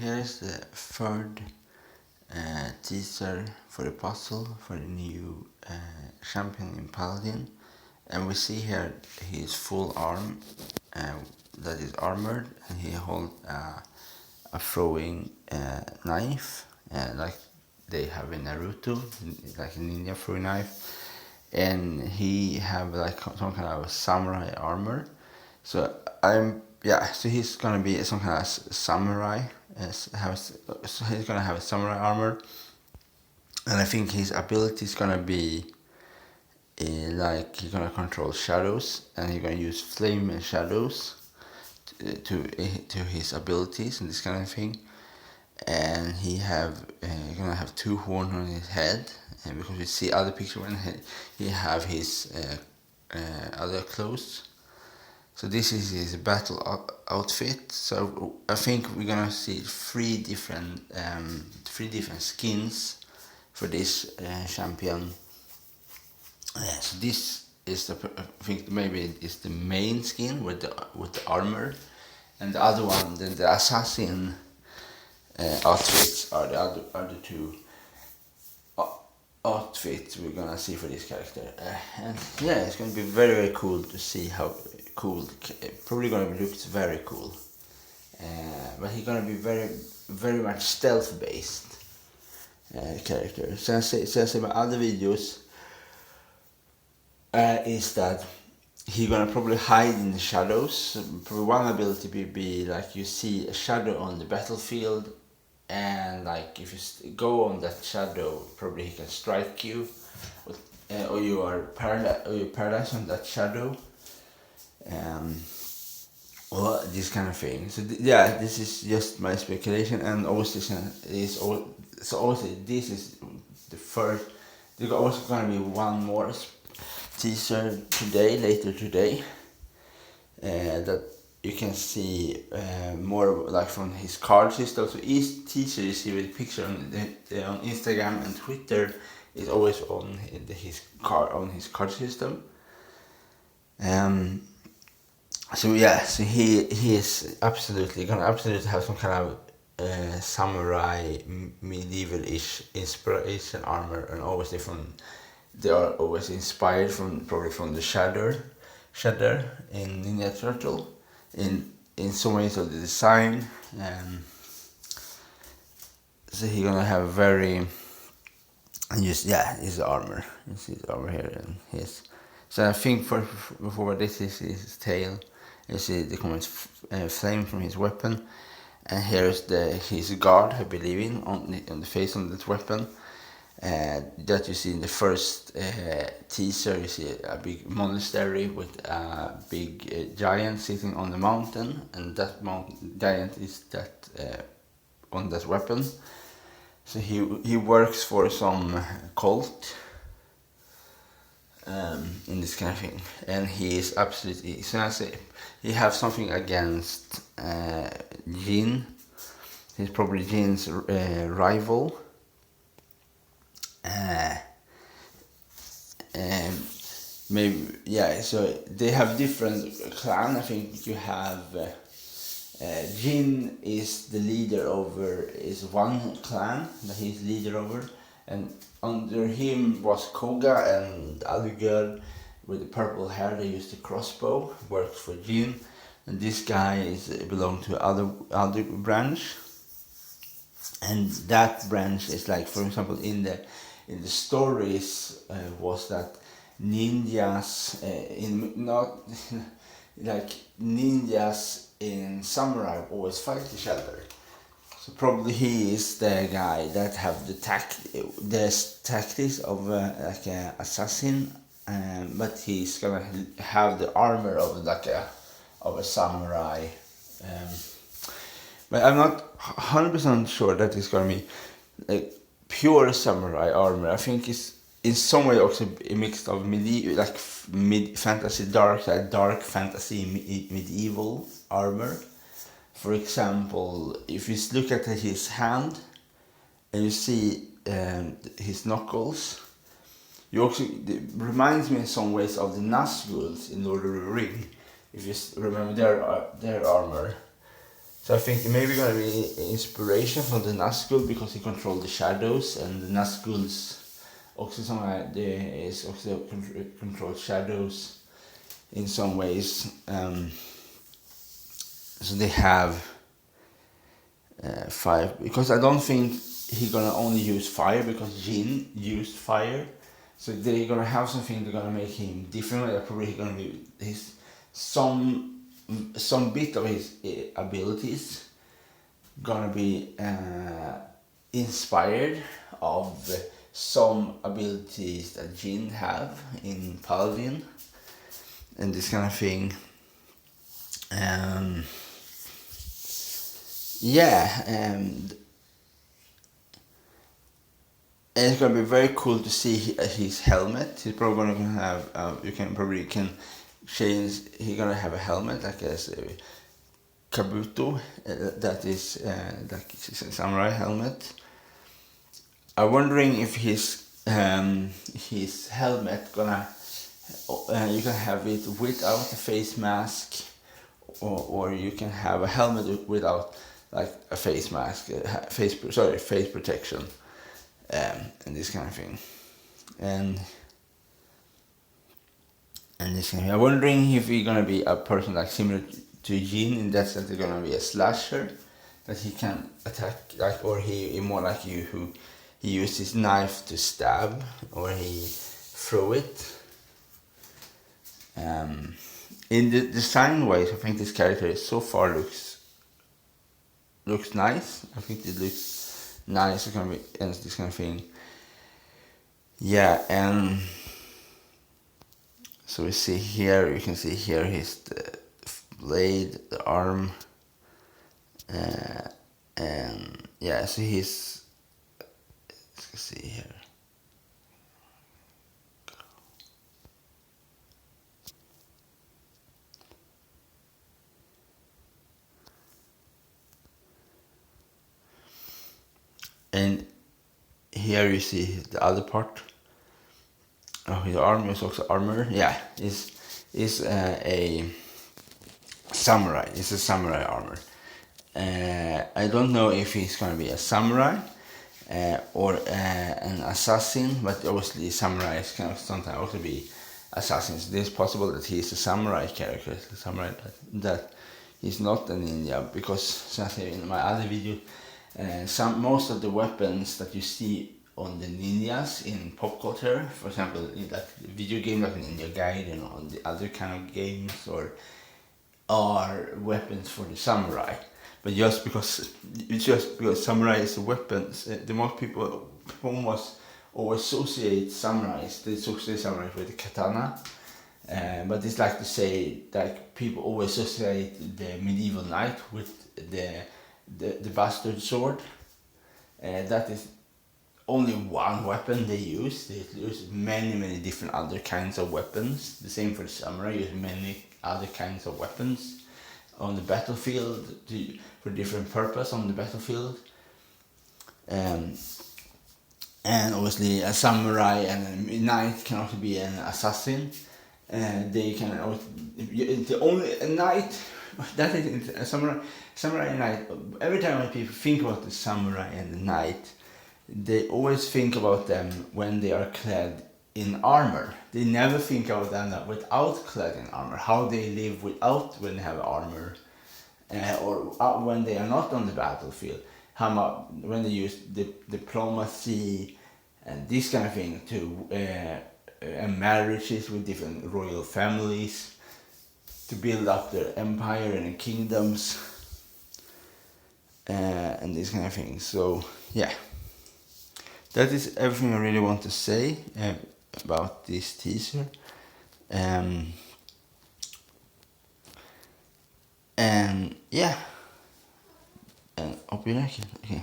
Here is the third teaser for the puzzle for the new champion in Paladin, and we see here his full arm that is armored, and he holds a throwing knife like they have in Naruto, like a ninja throwing knife, and he have like some kind of samurai armor. So so he's gonna be some kind of samurai. So he's gonna have a samurai armor, and I think his ability is gonna be like he's gonna control shadows, and he's gonna use flame and shadows to his abilities and this kind of thing. And he's gonna have two horns on his head, and because we see other picture when he have his other clothes. So this is his battle outfit. So I think we're gonna see three different skins for this champion. So this is I think maybe it's the main skin with the armor, and the other one, the assassin outfits are the two outfits we're gonna see for this character. And yeah, it's gonna be very, very cool to see how cool. Probably gonna look very cool. But he's gonna be very, very much stealth based character. Since in my other videos is that he's gonna probably hide in the shadows. Probably one ability would be like you see a shadow on the battlefield, and like if you go on that shadow, probably he can strike you, or you are paralyzed on that shadow, or this kind of thing. So this is just my speculation, and also this is the first. There's also gonna be one more teaser later today, that you can see more like from his card system. So each teaser you see with a picture on Instagram and Twitter is always on his card system. So he is absolutely gonna have some kind of samurai medieval-ish inspiration armor, and obviously they are always inspired probably from the Shredder in Ninja Turtle in some ways of the design. So he's gonna have very his armor. It's his armor here, and his. So I think for this is his tail. You see the common flame from his weapon, and here's his guard, I believe on the face of that weapon. That you see in the first teaser. You see a big monastery with a big giant sitting on the mountain, and that giant is that on that weapon. So he works for some cult in this kind of thing, and he is absolutely. So I say he have something against Jin. He's probably Jin's rival. So they have different clans. I think you have Jin is the leader is one clan that he's leader over, and under him was Koga, and the other girl with the purple hair that used the crossbow works for Jin, and this guy belong to other branch, and that branch is like, for example, in the stories was that ninjas ninjas in samurai always fight each other. So probably he is the guy that have the tactics of like an assassin, but he's gonna have the armor of a samurai. But I'm not 100% sure that it's gonna be like pure samurai armor. I think it's in some way also a mix of fantasy, dark fantasy medieval armor. For example, if you look at his hand and you see his knuckles, it reminds me in some ways of the Nazguls in Lord of the Ring. If you remember their armor, So I think maybe gonna be inspiration from the Nazgul because he controls the shadows, and the Nazguls also they is also control shadows in some ways. So they have fire, because I don't think he gonna only use fire because Jin used fire. So they're gonna have something they're gonna make him different. Like probably he's gonna be his some bit of his abilities gonna be inspired of some abilities that Jin have in Paladin and this kind of thing. And it's gonna be very cool to see his helmet. He's probably gonna have. You can change. He's gonna have a helmet like a kabuto. That is like a samurai helmet. I'm wondering if his helmet gonna. You can have it without a face mask, or you can have a helmet without like a face mask, face protection. And this kind of thing, and this kind of thing. I'm wondering if he's gonna be a person like similar to Jin in that sense. He's gonna be a slasher that he can attack, like, or he more like you who he used his knife to stab, or he throw it. In the design wise, I think this character so far looks nice. I think it looks nice. It's gonna be and this kind of thing. Yeah, and so we see here, you can see here his blade, the arm, and yeah, so let's see here. And here you see the other part. Oh, his arm is also armor. Yeah, is a samurai. It's a samurai armor. I don't know if he's gonna be a samurai or an assassin, but obviously samurais can sometimes also be assassins. It is possible that he is a samurai character, a samurai that he's not a ninja, because as I said in my other video, most of the weapons that you see on the ninjas in pop culture, for example, in that video game like Ninja Gaiden or the other kind of games, or are weapons for the samurai. But just because samurai is a weapon, the most people almost always associate samurais. They associate samurais with the katana. But it's like to say, like, people always associate the medieval knight with the bastard sword. That is only one weapon they use. They use many different other kinds of weapons. The same for the samurai, use many other kinds of weapons on the battlefield for different purpose on the battlefield. And obviously a samurai and a knight can also be an assassin. They can also, the only a knight that is a samurai and knight. Every time when people think about the samurai and the knight, they always think about them when they are clad in armor. They never think about them without clad in armor, how they live without when they have armor, or when they are not on the battlefield, when they use diplomacy and this kind of thing to and marriages with different royal families to build up their empire and kingdoms, and this kind of thing. So yeah, that is everything I really want to say about this teaser. And yeah, and hope you like it. Okay.